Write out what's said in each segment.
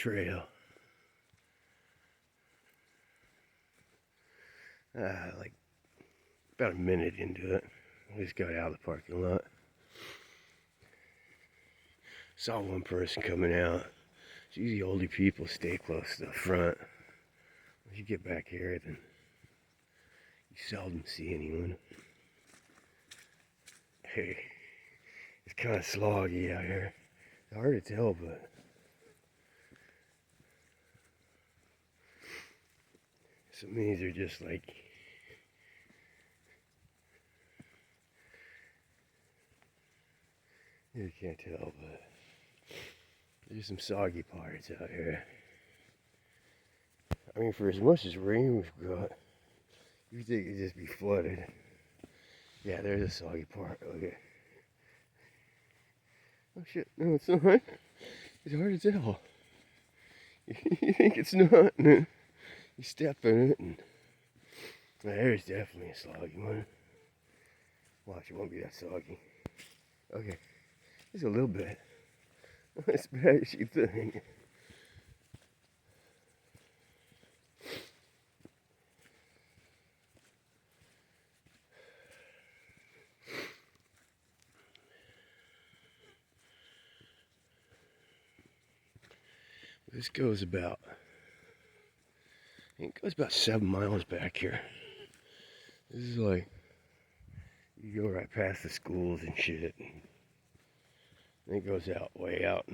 trail. Like about a minute into it. I just got out of the parking lot. Saw one person coming out. It's usually older people stay close to the front. Once you get back here, then you seldom see anyone. Hey, it's kind of sloggy out here. It's hard to tell, but some of these are just like you can't tell, but there's some soggy parts out here. I mean, for as much as rain we've got, you think it'd just be flooded. Yeah, there's a soggy part. Look at. Oh shit! No, it's not. It's hard to tell. You think it's not, and then you step in it, and there's definitely a soggy one. Watch, it won't be that soggy. Okay, just a little bit. Not as bad as you think. This goes about, I think it goes about 7 miles back here. This is like, you go right past the schools and shit. And it goes out, way out.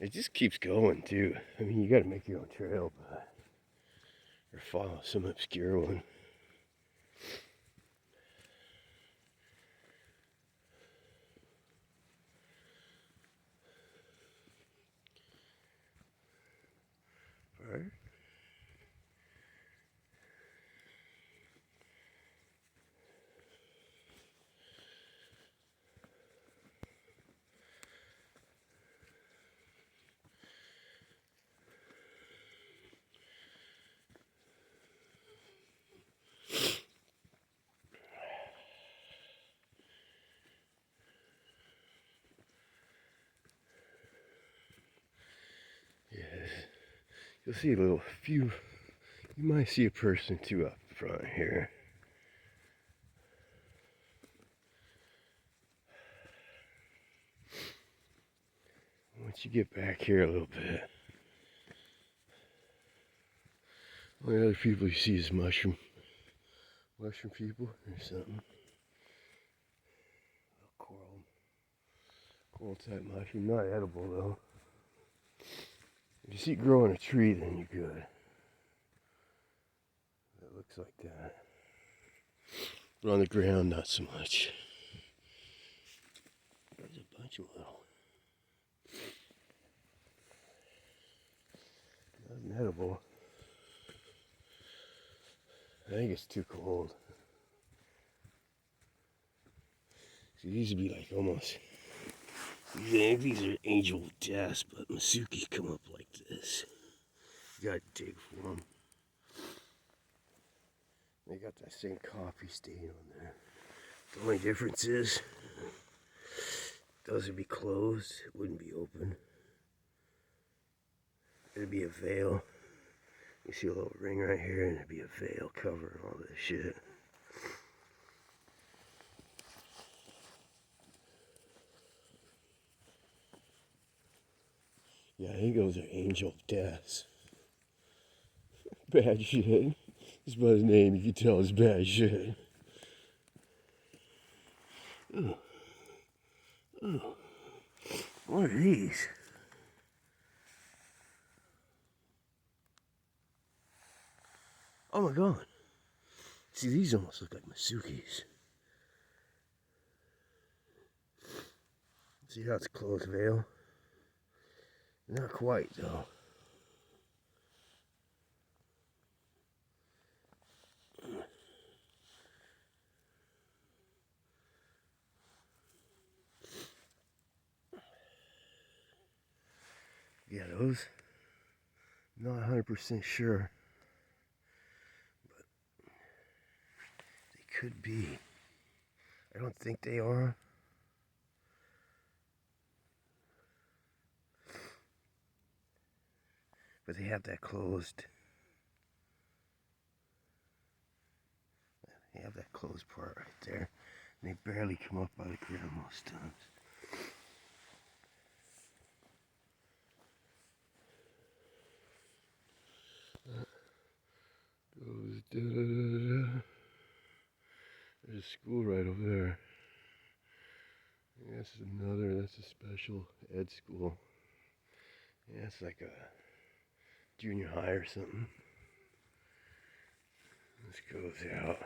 It just keeps going too. I mean, you gotta make your own trail, but, or follow some obscure one. Right? Yes. You'll see a little few, you might see a person or two up front here. Once you get back here a little bit, only other people you see is mushroom people or something. Coral type mushroom, not edible though. If you see it grow on a tree, then you're good. It looks like that. But on the ground, not so much. There's a bunch of little. Nothing edible. I think it's too cold. See, these would be like almost. You think these are angel deaths, but Masukis come up like this. You gotta dig for them. They got that same coffee stain on there. The only difference is, those would be closed, it wouldn't be open. It'd be a veil. You see a little ring right here, and it'd be a veil covering all this shit. Yeah, I think those are angel deaths. Bad shit. Just by his name, you can tell it's bad shit. Ooh. Ooh. What are these? Oh my god. See, these almost look like Masukis. See how it's closed veil? Not quite, though. Yeah, those, not 100% sure, but they could be. I don't think they are. But they have that closed. They have that closed part right there. And they barely come up out of the ground most times. Goes da da da da. There's a school right over there. That's another, that's a special ed school. Yeah, it's like a junior high or something. This goes out.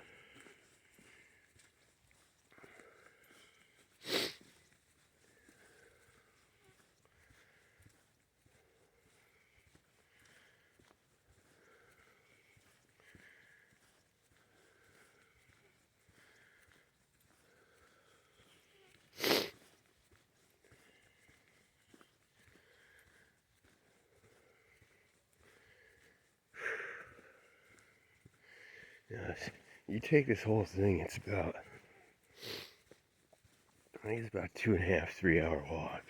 Yes, you take this whole thing, it's about, I think it's about 2.5, 3 hour walk.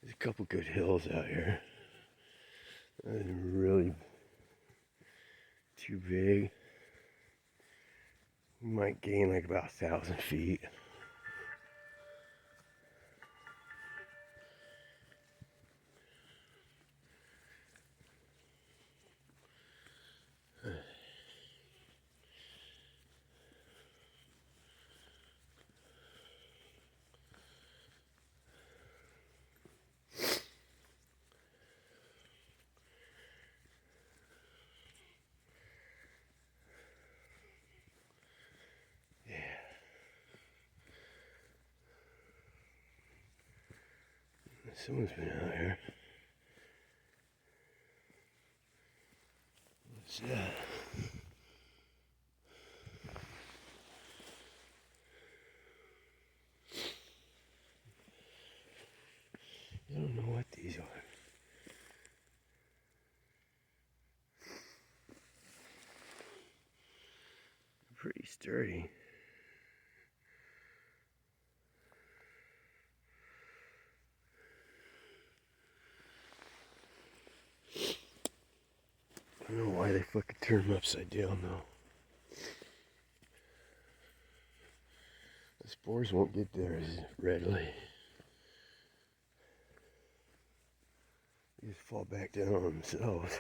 There's a couple good hills out here. Nothing really too big. You might gain like about 1,000 feet. Someone's been out here. What's that? I don't know what these are. They're pretty sturdy. I don't know why they fucking turn them upside down though. The spores won't get there as readily. They just fall back down on themselves.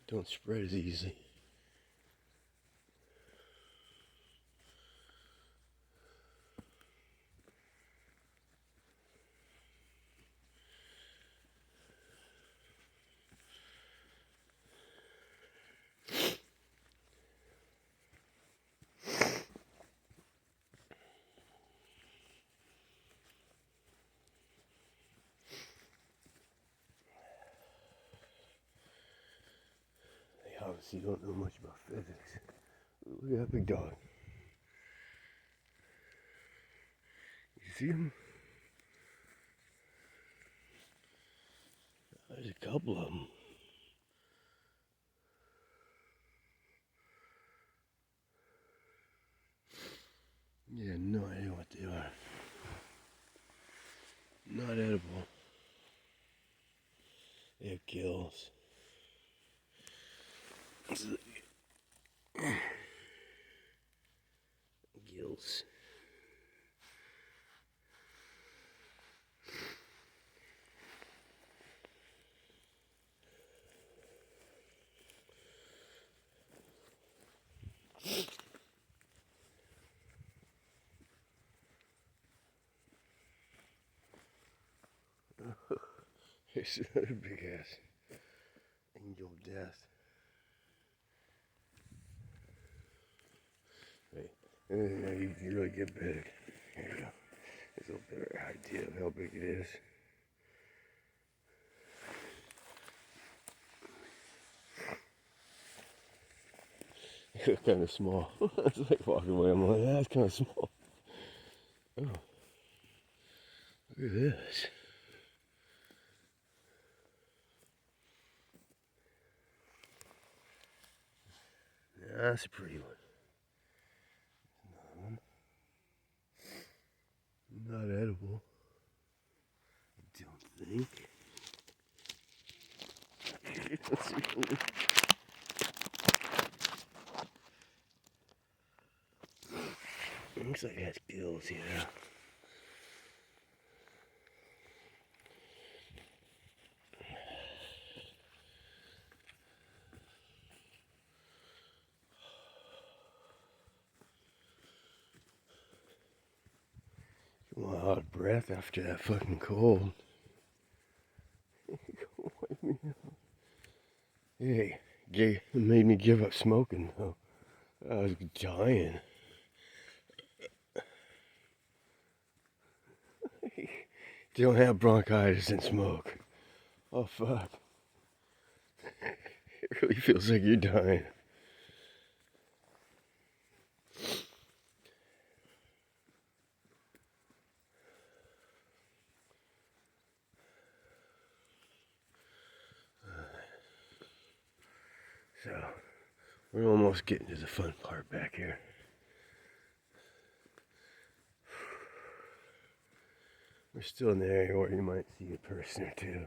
Don't spread as easily. They obviously don't know much about physics. Look at that big dog. You see him? There's a couple of them. Yeah, no idea what they are. Not edible. They have gills. Gills. Here's another big ass angel of death. Right. And you really get big. Here you go. There's a little better idea of how big it is. It's kind of small. It's like walking away. I'm like, that's kind of small. Oh, look at this. That's a pretty one. Another one. Not edible. think. Looks like it has gills here. I'm out of breath after that fucking cold. Hey, made me give up smoking though. I was dying. You don't have bronchitis and smoke. Oh fuck. It really feels like you're dying. So, we're almost getting to the fun part back here. We're still in the area where you might see a person or two.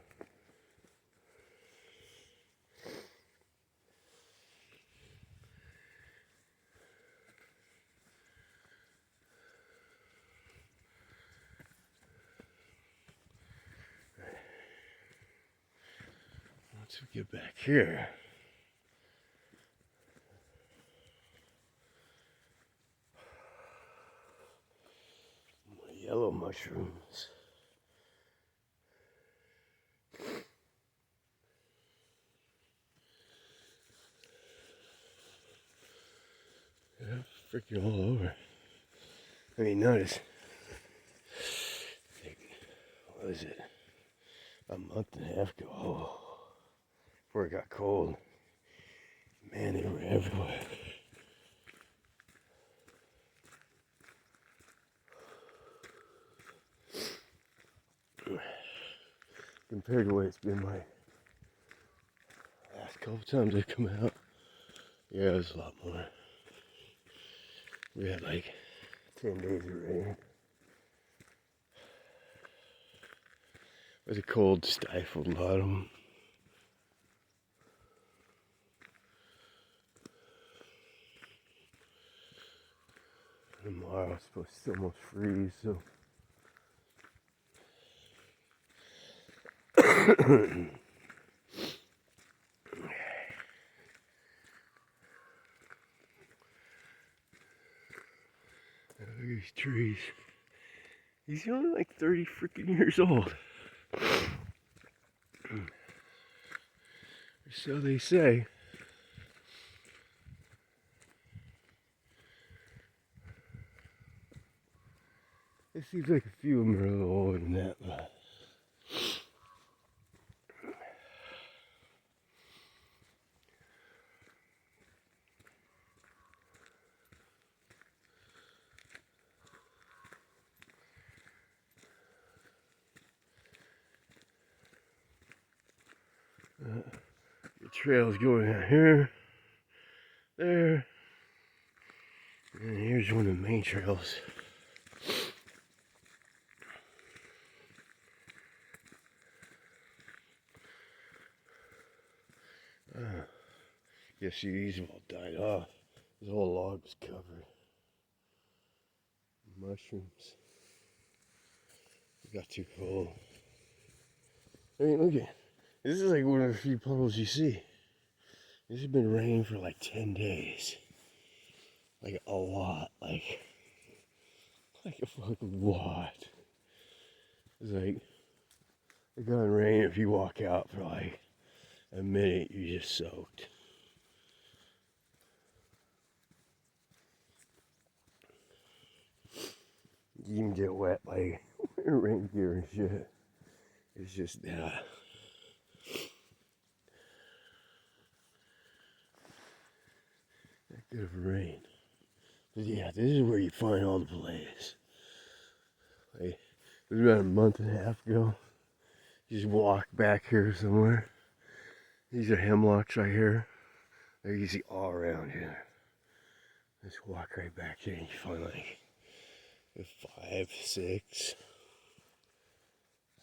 Once we get back here, yellow mushrooms. Yeah, freaking all over. I mean, notice, what was it? A month and a half ago, before it got cold. Man, they were everywhere. Compared to what it's been like last couple times they come out, yeah, it was a lot more. We had like 10 days of rain. It was a cold, stifled autumn. Tomorrow it's supposed to almost freeze, so. Look at these trees. He's only like 30 freaking years old. So they say. It seems like a few of them are a little older than that, but. The trail's going out here, there, and here's one of the main trails. Yeah, see, these have all died off. This whole log was covered. Mushrooms. It got too cold. I mean, look at this is like one of the few puddles you see. This has been raining for like 10 days. Like a lot. Like a fucking lot. It's like it gonna rain if you walk out for like a minute, you're just soaked. You can get wet like rain gear and shit. It's just that good of rain. But yeah, this is where you find all the plays. Like, it was about a month and a half ago. You just walk back here somewhere. These are hemlocks right here. They're usually all around here. Just walk right back here and you find like 5, 6,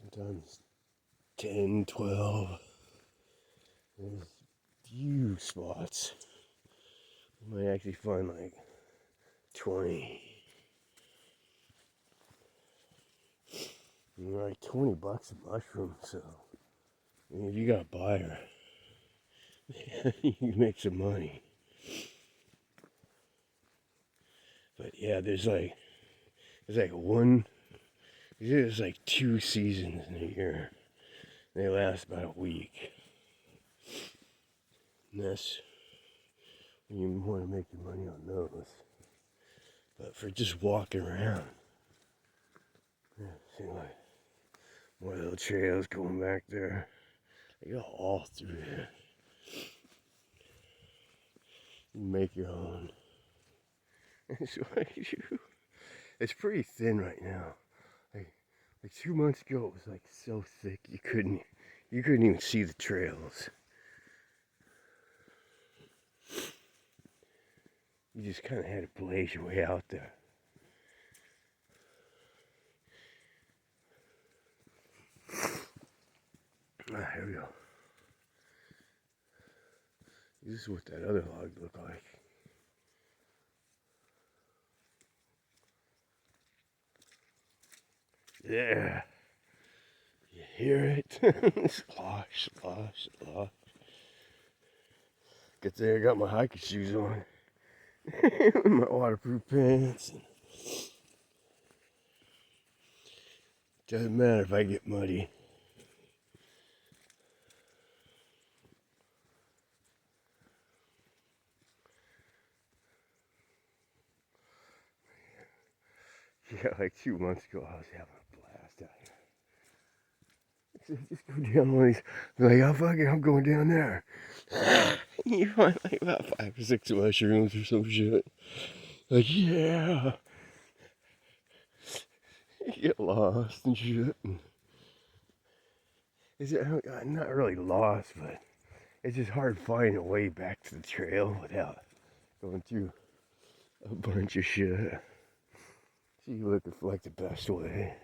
sometimes 10, 12. There's few spots. You might actually find like 20. You're like $20 a mushroom, so I mean, if you got a buyer, you can make some money. But yeah, there's like two seasons in a year. They last about a week. And that's when you want to make your money on those. But for just walking around, yeah, see like more little trails going back there. They go all through there. You make your own. It's pretty thin right now. Like 2 months ago, it was like so thick you couldn't even see the trails. You just kind of had to blaze your way out there. Here we go. This is what that other log looked like. Yeah. You hear it? Slosh, slosh, slosh. Good thing I got my hiking shoes on. My waterproof pants. Doesn't matter if I get muddy. Yeah, like 2 months ago, I was having a blast out here. Just go down one of these. Like, oh, fuck it, I'm going down there. You find like about 5 or 6 mushrooms or some shit. Like, yeah. You get lost and shit. I'm not really lost, but it's just hard finding a way back to the trail without going through a bunch of shit. So you're looking for like the best way.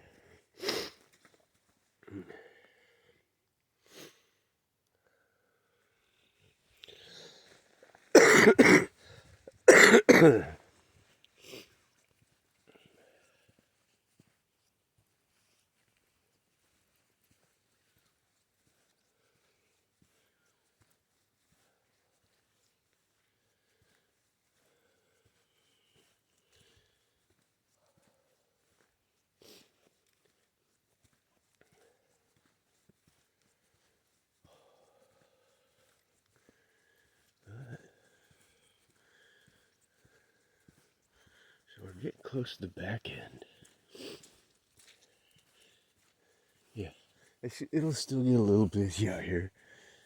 So we're getting close to the back end. Yeah, it'll still get a little busy out here.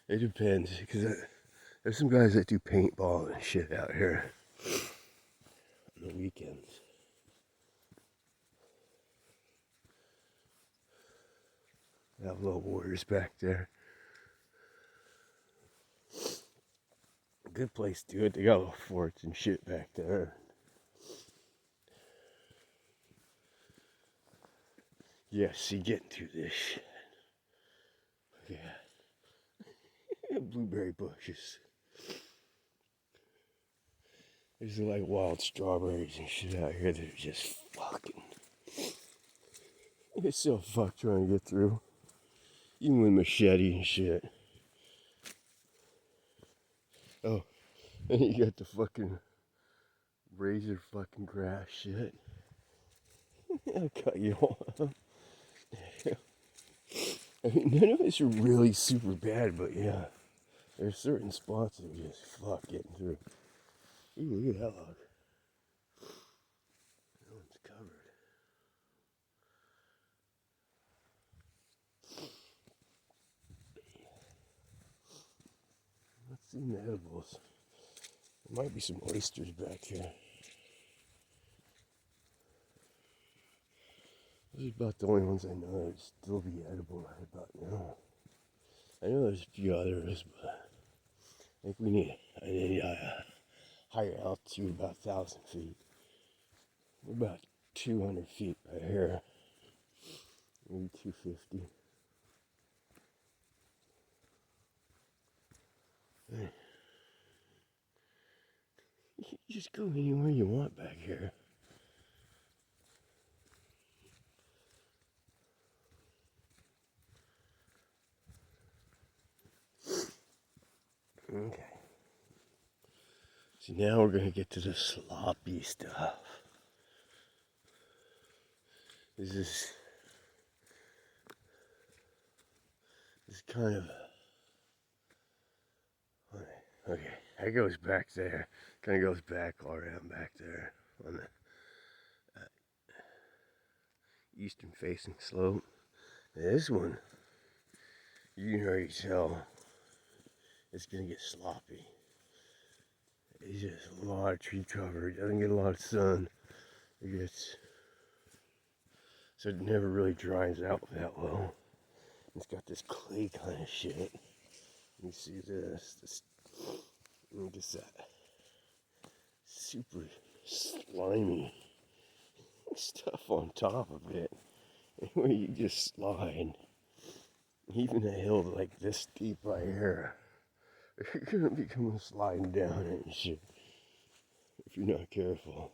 It depends, because there's some guys that do paintball and shit out here on the weekends. They have little warriors back there. A good place to do it. They got little forts and shit back there. Yeah, see, getting through this shit. Yeah. Blueberry bushes. There's like wild strawberries and shit out here that are just fucking. It's so fucked trying to get through. Even with machete and shit. Oh, and you got the fucking razor fucking grass shit. I'll cut you off. I mean, none of it's really super bad, but yeah, there's certain spots that are just fuck getting through. Ooh, look at that log. That one's covered. Let's see the edibles. There might be some oysters back here. Those are about the only ones I know that would still be edible right about now. I know there's a few others, but I think we need a higher altitude, about 1,000 feet. We're about 200 feet right here, maybe 250. You just go anywhere you want back here. Okay. So now we're gonna get to the sloppy stuff. This is kind of okay. That goes back there. Kind of goes back all around back there on the eastern facing slope. This one, you can already tell it's gonna get sloppy. It's just a lot of tree cover. It doesn't get a lot of sun. It gets so it never really dries out that well. It's got this clay kind of shit. You see this look at that super slimy stuff on top of it. Where you just slide. Even a hill like this deep right here, you're gonna be coming sliding down it and shit if you're not careful.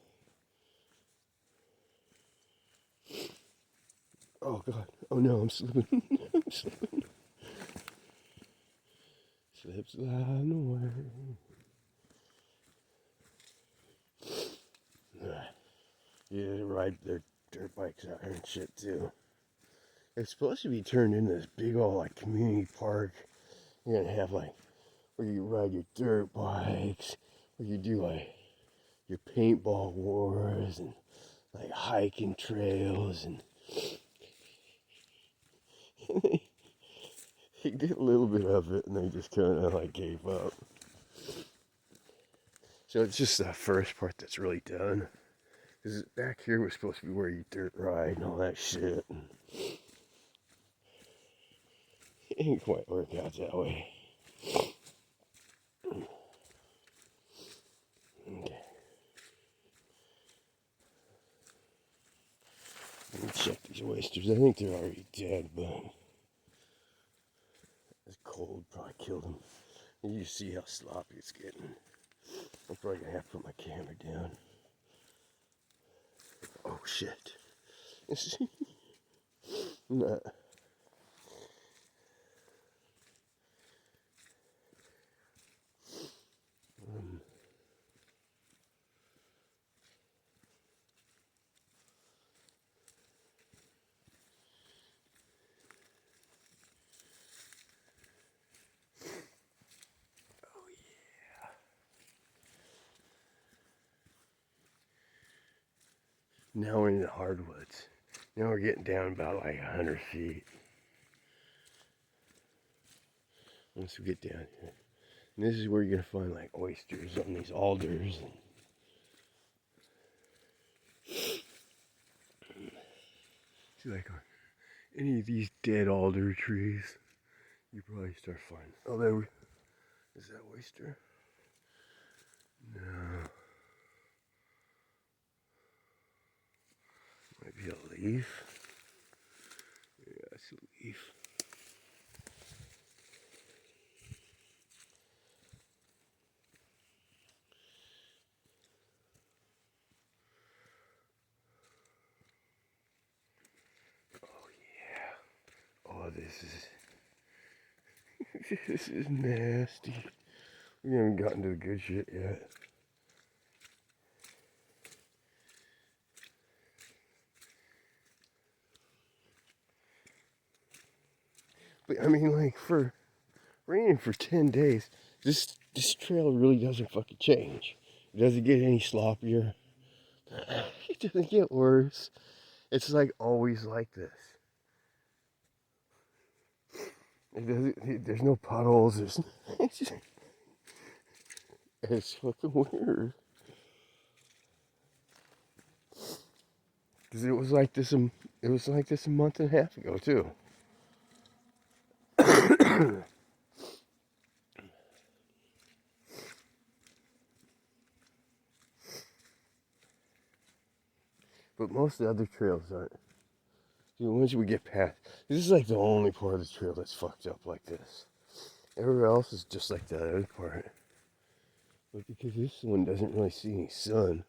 Oh god. Oh no, I'm slipping. I'm slipping. Slip sliding away. Yeah, they ride their dirt bikes out here and shit too. It's supposed to be turned into this big old like community park. You're gonna have like where you ride your dirt bikes, where you do like your paintball wars and like hiking trails and they did a little bit of it and they just kind of like gave up. So it's just the first part that's really done. Because back here was supposed to be where you dirt ride and all that shit. And it didn't quite work out that way. Okay. Let me check these oysters. I think they're already dead, but it's cold probably killed them. And you see how sloppy it's getting. I'm probably gonna have to put my camera down. Oh shit. Nah. Oh yeah. Now we're in the hardwoods. Now we're getting down about like 100 feet. Once we get down here. And this is where you're gonna find like oysters on these alders. See like on any of these dead alder trees, you probably start finding. Oh, there we. Is that oyster? No. Might be a leaf. Yeah, it's a leaf. Oh yeah. Oh, this is. This is nasty. We haven't gotten to the good shit yet. But I mean, like for raining for 10 days, this trail really doesn't fucking change. It doesn't get any sloppier. It doesn't get worse. It's like always like this. It doesn't. There's no puddles. It's fucking weird. Cause it was like this. It was like this a month and a half ago too. But most of the other trails aren't. Dude, once we get past, this is like the only part of the trail that's fucked up like this. Everywhere else is just like that other part. But because this one doesn't really see any sun,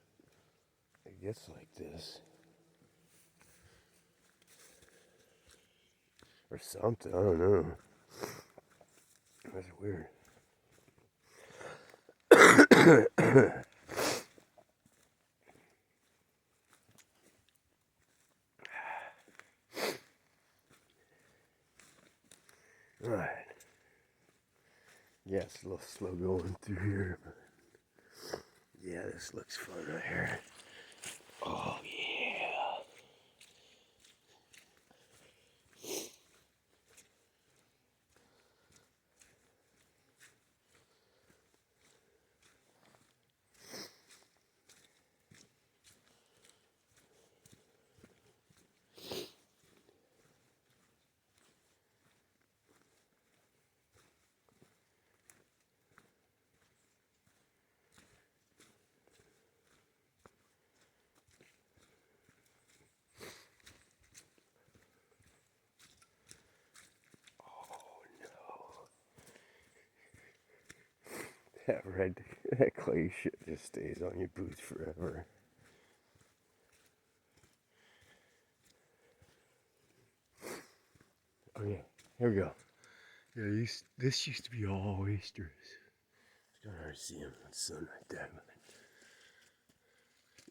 it gets like this. Or something, I don't know. That's weird. Alright. Yeah, it's a little slow going through here, but yeah, this looks fun right here. Oh, yeah. That red, that clay shit just stays on your boots forever. Oh yeah, here we go. Yeah, this used to be all oysters. You don't ever see them in the sun like that.